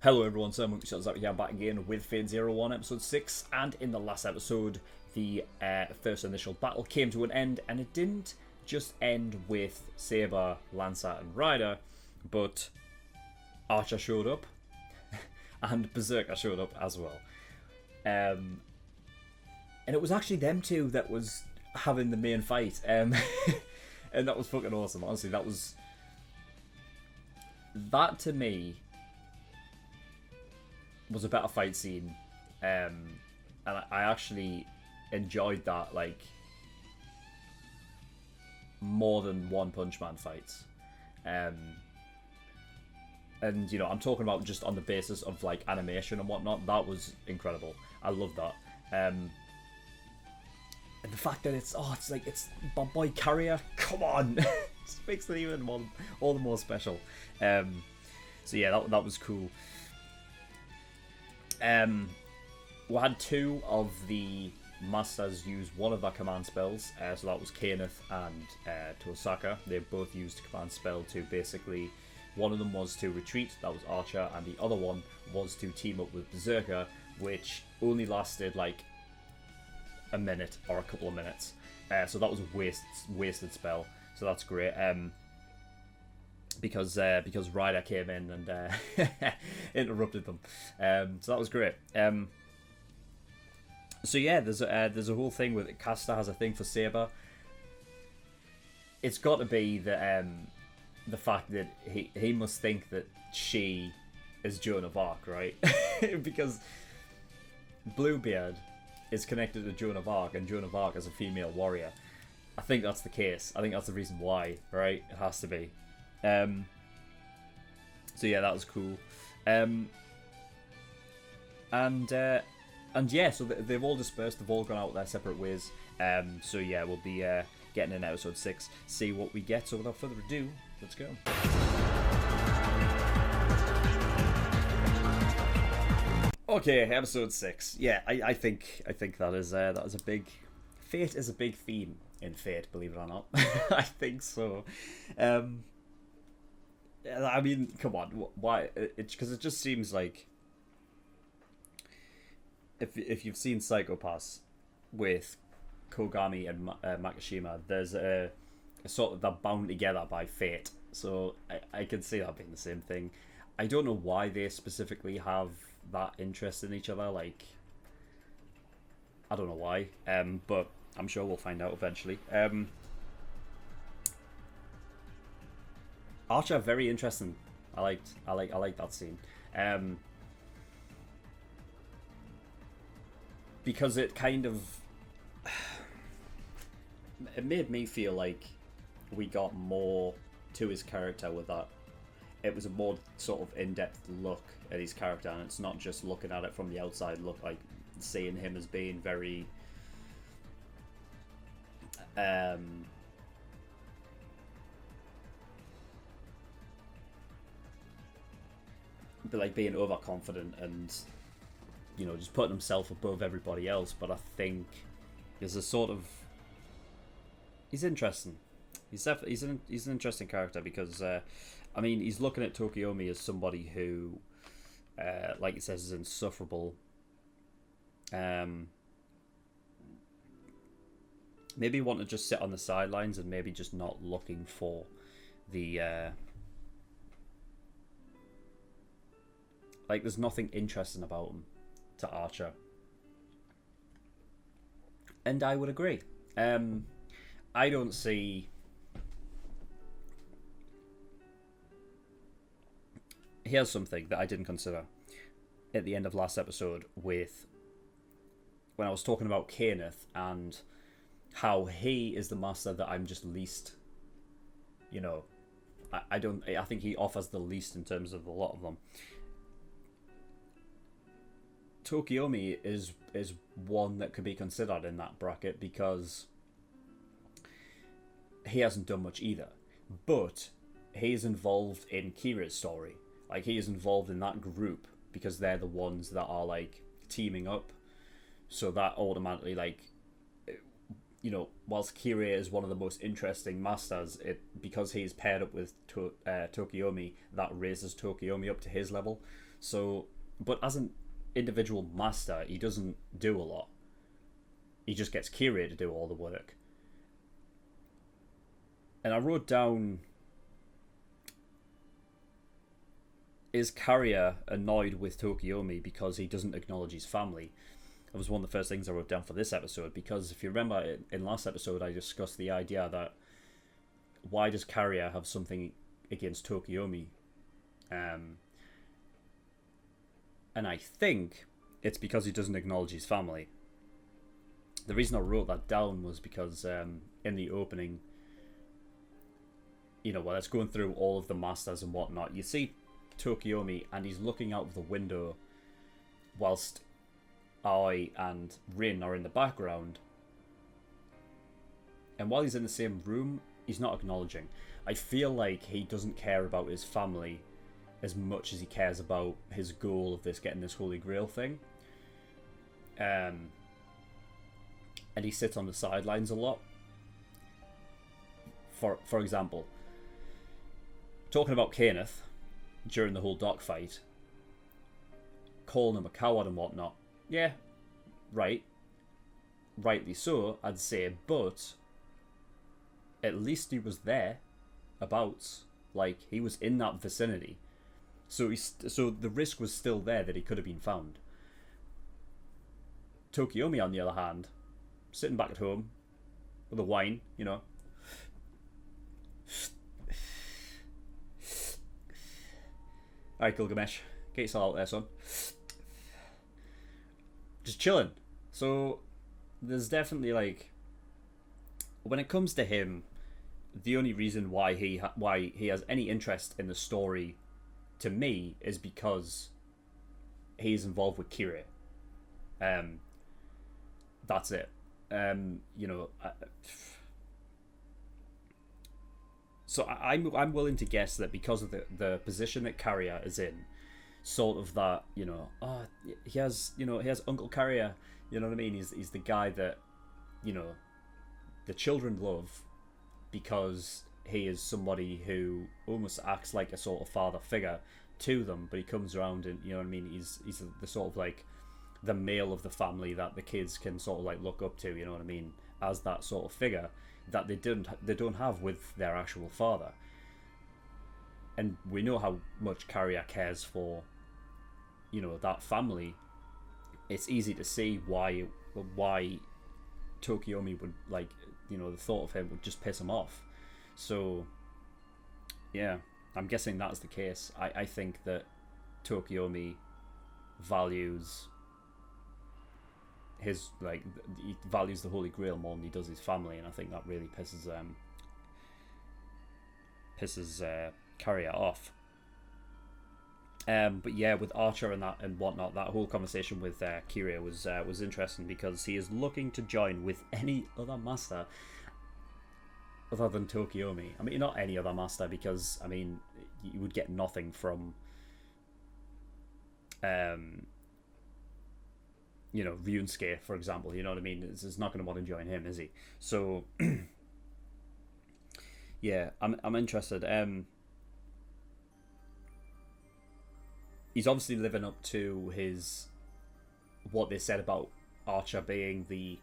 Hello everyone, SirMonkeySuit here, back again with Fate 01 episode 6, and in the last episode the first initial battle came to an end, and it didn't just end with Saber, Lancer and Ryder, but Archer showed up and Berserker showed up as well. And it was actually them two that was having the main fight, and that was fucking awesome. Honestly, that to me was a better fight scene, and I actually enjoyed that, like, more than One Punch Man fights. And you know, I'm talking about just on the basis of like animation and whatnot. That was incredible. I love that. And the fact that it's my boy Carrier. Come on, just makes it even more, all the more special. So yeah, that was cool. We had two of the masters use one of their command spells, so that was Kenneth and Tosaka. They both used a command spell to basically, one of them was to retreat, that was Archer, and the other one was to team up with Berserker, which only lasted like a minute or a couple of minutes. So that was a wasted spell, so that's great. Because Ryder came in and interrupted them, so that was great. So yeah, there's a whole thing with it. Caster has a thing for Saber. It's got to be the fact that he must think that she is Joan of Arc, right? Because Bluebeard is connected to Joan of Arc, and Joan of Arc is a female warrior. I think that's the case. I think that's the reason why, right? It has to be. So yeah, that was cool. And yeah, so they've all dispersed. They've all gone out their separate ways. So yeah, we'll be getting in episode 6, see what we get. So without further ado, let's go. Okay, episode 6. Yeah, I think that is a big. Fate is a big theme in Fate, believe it or not. I think so. I mean, come on, why? Because it just seems like if you've seen Psycho Pass with Kogami and Makishima, there's a sort of, they're bound together by fate. So I can see that being the same thing. I don't know why they specifically have that interest in each other. Like, I don't know why. But I'm sure we'll find out eventually. Archer, very interesting. I like that scene. Because it kind of, it made me feel like we got more to his character with that. It was a more sort of in-depth look at his character, and it's not just looking at it from the outside, like seeing him as being very but like being overconfident and, you know, just putting himself above everybody else. But I think there's a sort of, he's interesting. He's an interesting character because I mean, he's looking at Tokiomi as somebody who, like it says, is insufferable. Maybe want to just sit on the sidelines and maybe just not looking for the like, there's nothing interesting about him to Archer. And I would agree. I don't see... Here's something that I didn't consider at the end of last episode with... when I was talking about Kenneth and how he is the master that I'm just least... You know, I think he offers the least in terms of a lot of them. Tokiomi is one that could be considered in that bracket because he hasn't done much either, but he's involved in Kira's story. Like, he is involved in that group because they're the ones that are like teaming up, so that automatically, like, you know, whilst Kira is one of the most interesting masters, because he's paired up with Tokiomi, that raises Tokiomi up to his level. So, but as an individual master, he doesn't do a lot. He just gets Kiria to do all the work. And I wrote down, is Karya annoyed with Tokiomi because he doesn't acknowledge his family? That was one of the first things I wrote down for this episode, because if you remember in last episode I discussed the idea that why does Karya have something against Tokiomi? And I think it's because he doesn't acknowledge his family. The reason I wrote that down was because in the opening, you know, while it's going through all of the masters and whatnot, you see Tokiomi and he's looking out of the window whilst Aoi and Rin are in the background. And while he's in the same room, he's not acknowledging. I feel like he doesn't care about his family as much as he cares about his goal of getting this Holy Grail thing. And he sits on the sidelines a lot. For example, talking about Kenneth during the whole dogfight, calling him a coward and whatnot. Yeah, right. Rightly so, I'd say, but at least he was there, like, he was in that vicinity. So the risk was still there that he could have been found. Tokiomi, on the other hand, sitting back at home with a wine, you know. Alright, Gilgamesh, get yourself out there, son. Just chilling. So there's definitely, like, when it comes to him, the only reason why he has any interest in the story, to me, is because he's involved with Kiria. That's it. You know. So I'm willing to guess that because of the position that Karya is in, sort of that, you know, he has Uncle Karya, you know what I mean? He's the guy that, you know, the children love because he is somebody who almost acts like a sort of father figure to them, but he comes around and, you know what I mean, he's the sort of like the male of the family that the kids can sort of like look up to, you know what I mean, as that sort of figure that they don't have with their actual father. And we know how much Karya cares for, you know, that family. It's easy to see why Tokiomi would, like, you know, the thought of him would just piss him off. So yeah, I'm guessing that's the case. I think that Tokiomi values his, like, he values the Holy Grail more than he does his family, and I think that really pisses Karya off. But yeah, with Archer and that and whatnot, that whole conversation with Kiria was interesting, because he is looking to join with any other master other than Tokiomi. I mean, not any other master, because I mean, you would get nothing from you know, Ryunosuke, for example. You know what I mean? He's not going to want to join him, is he? So yeah, I'm interested. He's obviously living up to what they said about Archer being the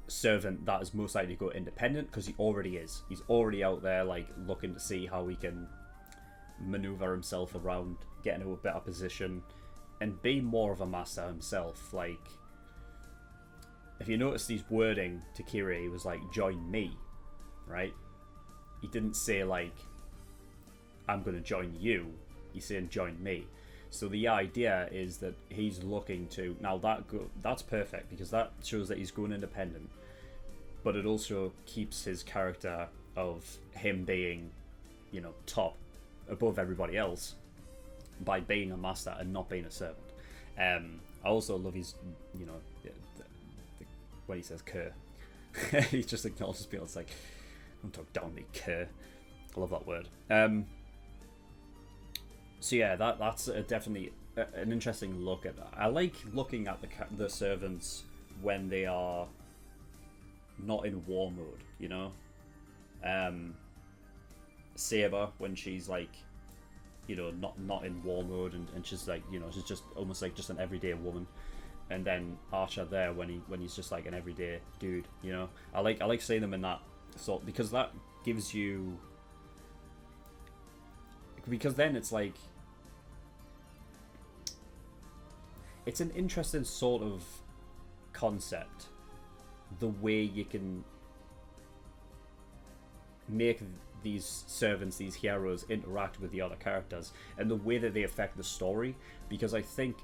servant that is most likely to go independent, because he already is. He's already out there, like, looking to see how he can maneuver himself around, get into a better position, and be more of a master himself. Like, if you notice his wording to Kiria, he was like, join me, right? He didn't say, like, I'm going to join you. He's saying, join me. So the idea is that he's looking to... Now, that's perfect, because that shows that he's going independent. But it also keeps his character of him being, you know, top, above everybody else, by being a master and not being a servant. I also love his, you know, when he says "Kerr," he just acknowledges people. It's like, don't talk down me, Kerr. I love that word. So yeah, that's definitely an interesting look at that. I like looking at the servants when they are not in war mode, you know. Saber, when she's like not in war mode, and she's like, she's just almost like just an everyday woman. And then Archer there when he's just like an everyday dude. I like seeing them in that sort, because that gives you, because then it's like, it's an interesting sort of concept, the way you can make these servants, these heroes, interact with the other characters, and the way that they affect the story, because I think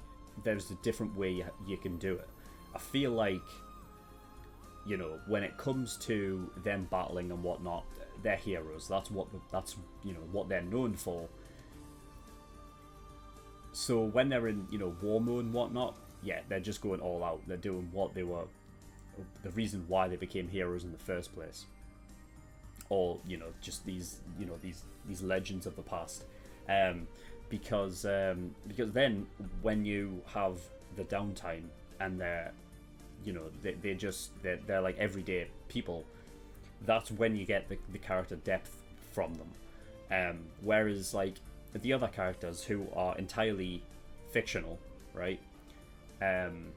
there's a different way you can do it. I feel like, when it comes to them battling and whatnot, they're heroes. That's what they're known for. So when they're in, war mode and whatnot, yeah, they're just going all out. They're doing what they were, the reason why they became heroes in the first place. Or, just these legends of the past. Because then when you have the downtime and they're like everyday people, that's when you get the character depth from them. Whereas like the other characters who are entirely fictional, right? In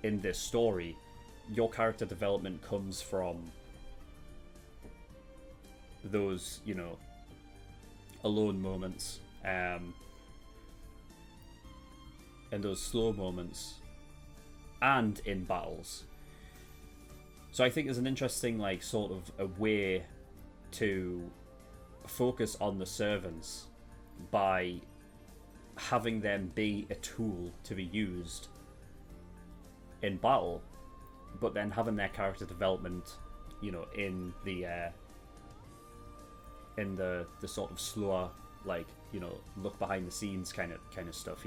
this story, your character development comes from those, alone moments, and those slow moments, and in battles. So I think there's an interesting, like, sort of a way to focus on the servants by having them be a tool to be used in battle, but then having their character development, in the sort of slower, like, look behind the scenes kind of stuff,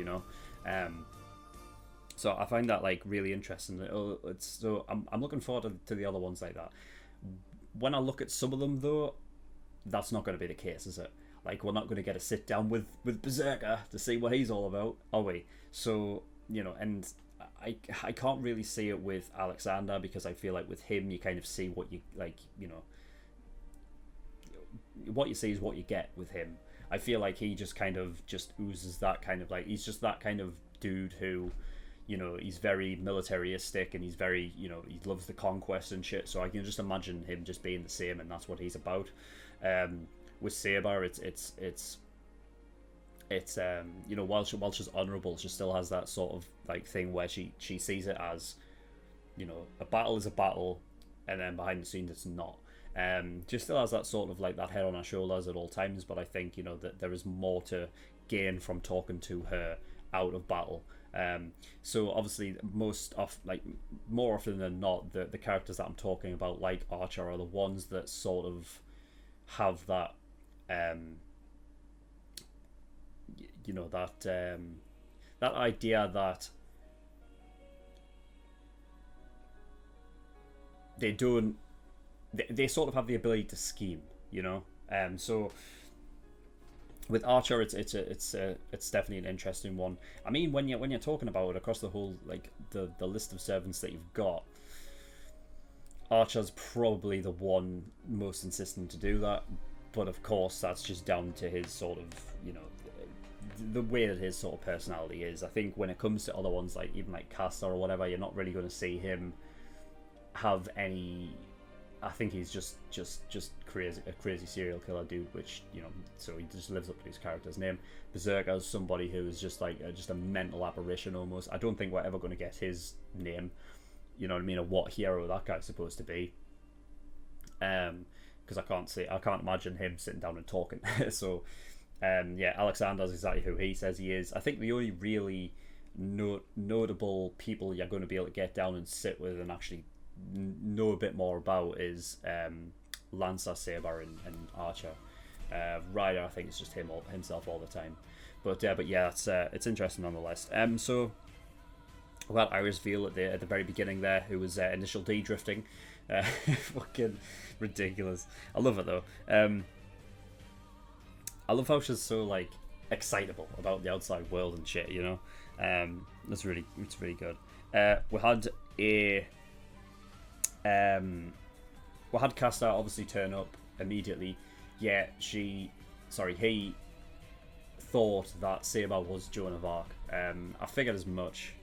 So I find that like really interesting. I'm looking forward to the other ones like that. When I look at some of them though, that's not going to be the case, is it? Like, we're not going to get a sit down with Berserker to see what he's all about, are we? So, and I can't really see it with Alexander, because I feel like with him you kind of see what you like, what you see is what you get with him. I feel like he just kind of just oozes that kind of, like, he's just that kind of dude who, he's very militaristic, and he's very, he loves the conquest and shit, so I can just imagine him just being the same, and that's what he's about. With Saber, it's while she's honourable, she still has that sort of like thing where she sees it as, a battle is a battle, and then behind the scenes it's not. She still has that sort of like that head on her shoulders at all times, but I think that there is more to gain from talking to her out of battle. So obviously more often than not, the characters that I'm talking about, like Archer, are the ones that sort of have that that idea that they sort of have the ability to scheme, so with Archer, it's definitely an interesting one. I mean, when you're talking about it across the whole, like, the list of servants that you've got, Archer's probably the one most insistent to do that, but of course that's just down to his sort of, the way that his sort of personality is. I think when it comes to other ones, like even like Castor or whatever, you're not really going to see him have any. I think he's just crazy, a crazy serial killer dude, which, so he just lives up to his character's name. Berserker is somebody who is just like just a mental apparition almost. I don't think we're ever going to get his name, you know what I mean, or what hero that guy's supposed to be. Because I can't imagine him sitting down and talking. So, yeah, Alexander's exactly who he says he is. I think the only really notable people you're going to be able to get down and sit with and actually know a bit more about is Lancer, Saber, and Archer. Ryder, I think it's just himself all the time. But yeah, it's interesting nonetheless. So we had Iris Veal at the very beginning there, who was initial D drifting. Fucking ridiculous. I love it though. I love how she's so like excitable about the outside world and shit. It's really good. We had Castor obviously turn up immediately. Yeah, he thought that Saber was Joan of Arc. I figured as much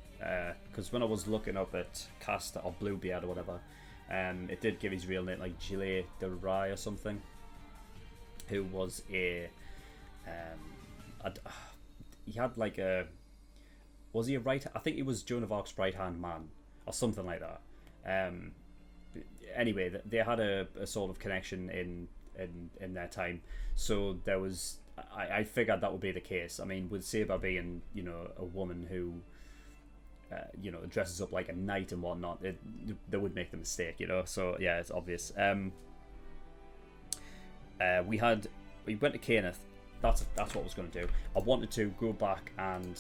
because when I was looking up at Casta or Bluebeard or whatever, it did give his real name, like Gilles de Rai or something, who was he had like a, was he a right? I think he was Joan of Arc's right hand man or something like that. Anyway, they had a sort of connection in their time, so there was. I figured that would be the case. I mean, with Saber being, you know, a woman who, you know, dresses up like a knight and whatnot, they would make the mistake, you know. So yeah, it's obvious. We went to Kenneth. That's what I was going to do. I wanted to go back and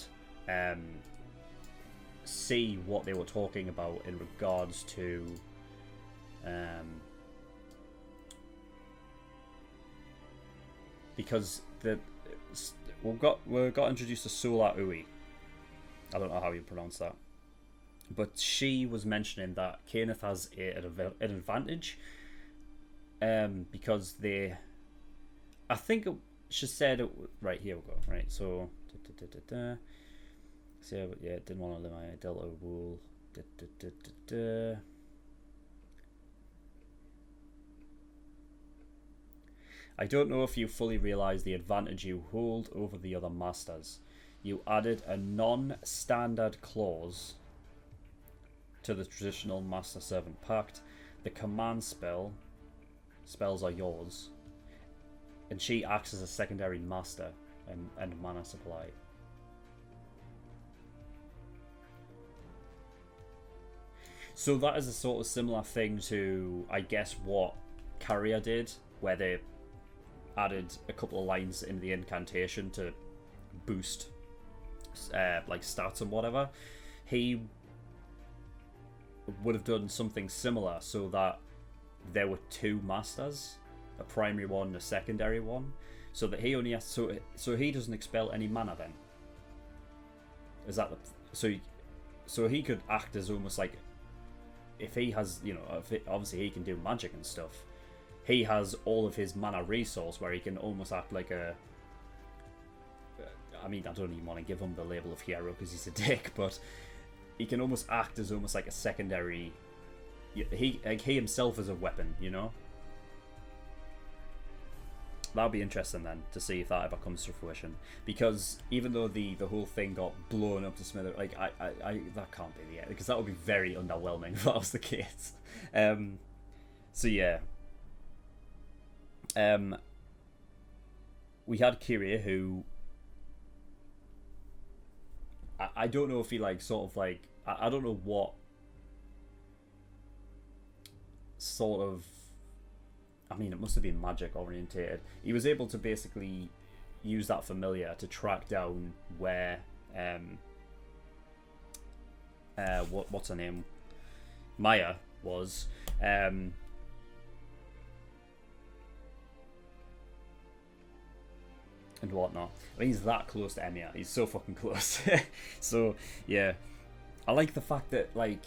see what they were talking about in regards to because we got introduced to Solar Ui. I don't know how you pronounce that, but she was mentioning that Kenneth has an advantage because I think she said right here we go, right, so so yeah, didn't want to limit my Delta Wool. I don't know if you fully realise the advantage you hold over the other masters. You added a non-standard clause to the traditional Master-Servant Pact. The command spells are yours, and she acts as a secondary master and mana supply. So that is a sort of similar thing to, I guess, what Carrier did, where they added a couple of lines in the incantation to boost like stats and whatever. He would have done something similar so that there were two masters, a primary one and a secondary one, so that he only has so he doesn't expel any mana then. Is that so he could act as almost like, if he has, you know, obviously he can do magic and stuff. He has all of his mana resource where he can almost act like a... I mean, I don't even want to give him the label of hero because he's a dick, but he can almost act as almost like a secondary... He himself is a weapon, you know? That'll be interesting then, to see if that ever comes to fruition. Because even though the whole thing got blown up to smithereens, like, I that can't be the end, because that would be very underwhelming if that was the case. So yeah. We had Kyrie, who I don't know if he like sort of like I don't know what sort of, I mean, it must have been magic orientated. He was able to basically use that familiar to track down where what's her name, Maya was, and whatnot. I mean, he's that close to Emiya. He's so fucking close. So yeah, I like the fact that, like,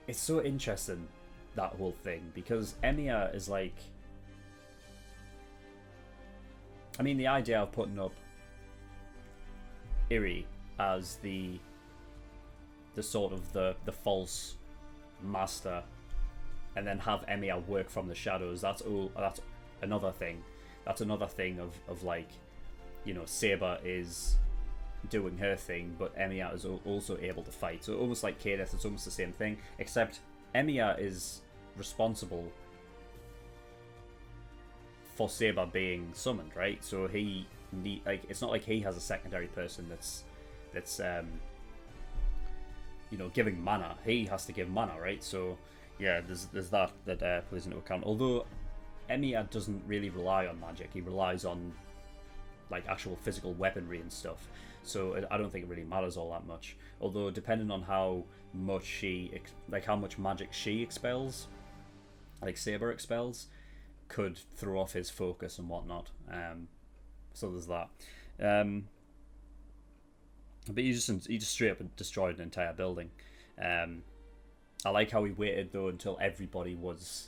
it's so interesting, that whole thing, because Emiya is like, I mean, the idea of putting up Iri as the sort of the false master, and then have Emiya work from the shadows. That's another thing. That's another thing of like, you know, Saber is doing her thing, but Emiya is also able to fight. So almost like Kadeth, it's almost the same thing, except Emiya is responsible for Saber being summoned, right? So it's not like he has a secondary person that's you know, giving mana. He has to give mana, right? So yeah, there's that plays into account. Although Emiya doesn't really rely on magic, he relies on like actual physical weaponry and stuff. So I don't think it really matters all that much. Although depending on how much how much magic she expels, like Saber expels, could throw off his focus and whatnot. So there's that. But he just straight up destroyed an entire building. I like how he waited though until everybody was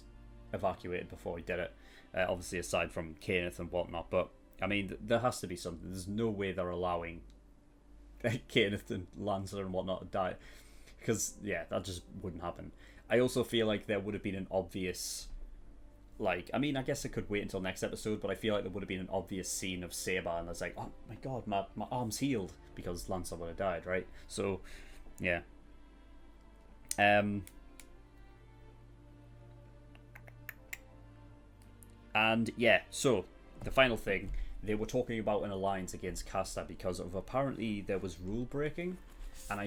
evacuated before he did it. Obviously aside from Kenneth and whatnot, but I mean, there has to be something. There's no way they're allowing Kenneth and Lancer and whatnot to die. Because, yeah, that just wouldn't happen. I also feel like there would have been an obvious... Like, I mean, I guess it could wait until next episode, but I feel like there would have been an obvious scene of Saber, and it's like, oh my god, my arm's healed, because Lancer would have died, right? So, yeah. And, yeah, so, the final thing, they were talking about an alliance against Caster because of apparently there was rule breaking, and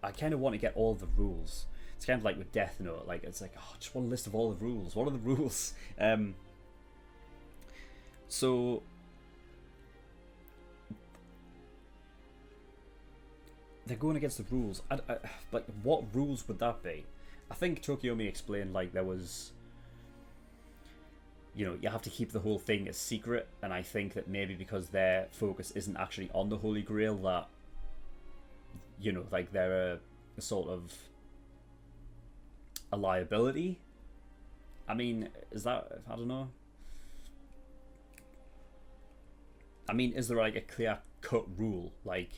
I kind of want to get all the rules. It's kind of like with Death Note, like it's like, oh, just one list of all the rules. What are the rules? So they're going against the rules. Like, what rules would that be? I think Tokyomi explained like there was, you know, you have to keep the whole thing a secret, and I think that maybe because their focus isn't actually on the Holy Grail, that, you know, like they're a sort of a liability. I mean, is that, I don't know. I mean, is there like a clear cut rule, like,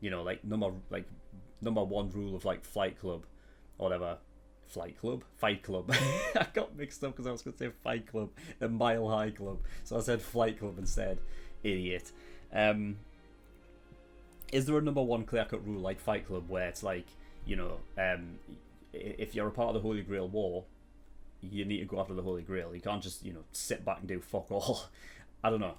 you know, like number one rule of like Flight Club or whatever? Fight Club. I got mixed up because I was going to say Fight Club and Mile High Club, so I said Flight Club instead. Idiot. Is there a number one clear cut rule like Fight Club where it's like, you know, if you're a part of the Holy Grail War, you need to go after the Holy Grail. You can't just, you know, sit back and do fuck all. I don't know.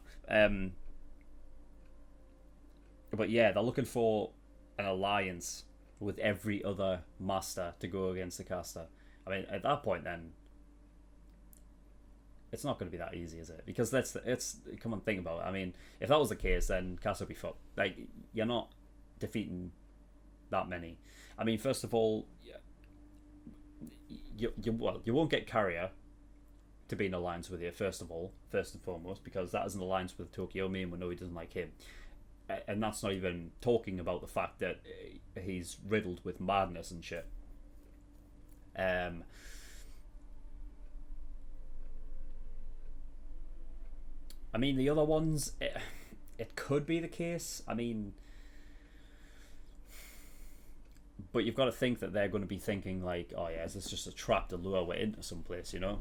But yeah, they're looking for an alliance with every other master to go against the caster. I mean, at that point, then it's not going to be that easy, is it? Because come on, think about it. I mean, if that was the case, then caster would be fucked. Like, you're not defeating that many. I mean, first of all, you won't get Carrier to be in alliance with you, first and foremost, because that is an alliance with Tokyomi, and we know he doesn't like him. And that's not even talking about the fact that he's riddled with madness and shit. I mean, the other ones, it could be the case. I mean, but you've got to think that they're going to be thinking like, oh yeah, is this just a trap to lure way into someplace, you know?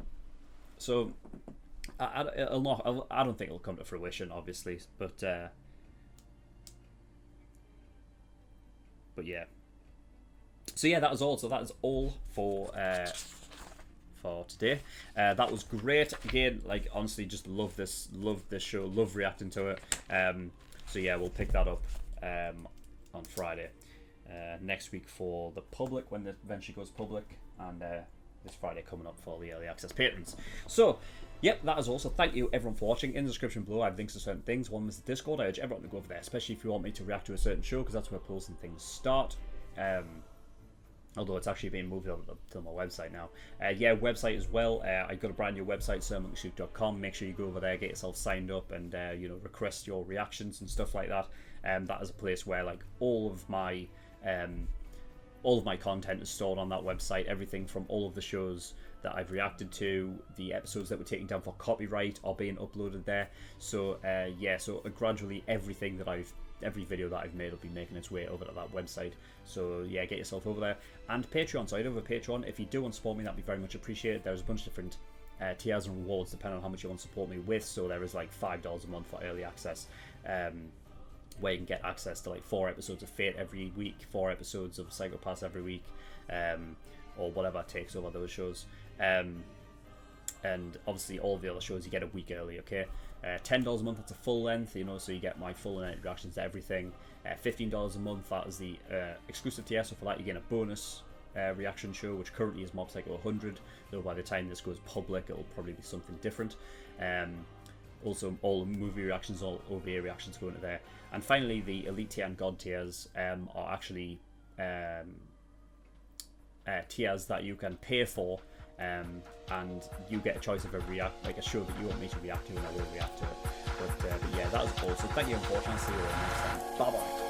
So I don't think it'll come to fruition, obviously, but yeah. So yeah, that was all. So that is all for today. That was great. Again, like, honestly, just love this show, love reacting to it. So yeah, we'll pick that up on Friday next week for the public, when it eventually goes public, and this Friday coming up for the early access patrons. So yep, that is all. So thank you everyone for watching. In the description below I have links to certain things. One was the Discord. I urge everyone to go over there, especially if you want me to react to a certain show, because that's where posts and things start. Although it's actually being moved over to my website now. Yeah, website as well. I've got a brand new website, SirMonkeySuit.com. Make sure you go over there, get yourself signed up, and you know, request your reactions and stuff like that. That is a place where like all of my content is stored on that website. Everything from all of the shows that I've reacted to, the episodes that were taken down for copyright are being uploaded there. So yeah, so gradually every video that I've made will be making its way over to that website. So yeah, get yourself over there. And Patreon, so I do have a Patreon. If you do want to support me, that'd be very much appreciated. There's a bunch of different tiers and rewards depending on how much you want to support me with. So there is like $5 a month for early access, where you can get access to like 4 episodes of Fate every week, 4 episodes of Psycho-Pass every week, or whatever takes over those shows. And obviously all the other shows you get a week early, okay? $10 a month, that's a full length, you know, so you get my full length reactions to everything. $15 a month, that is the exclusive tier, so for that you get a bonus reaction show, which currently is Mob Psycho 100, though by the time this goes public it'll probably be something different. Also, all movie reactions, all OVA reactions go into there. And finally, the Elite tier and God tiers are actually tiers that you can pay for, and you get a choice of a show that you want me to react to, and I will react to it. But yeah, that was all. So thank you for watching. I'll see you all next time. Bye bye.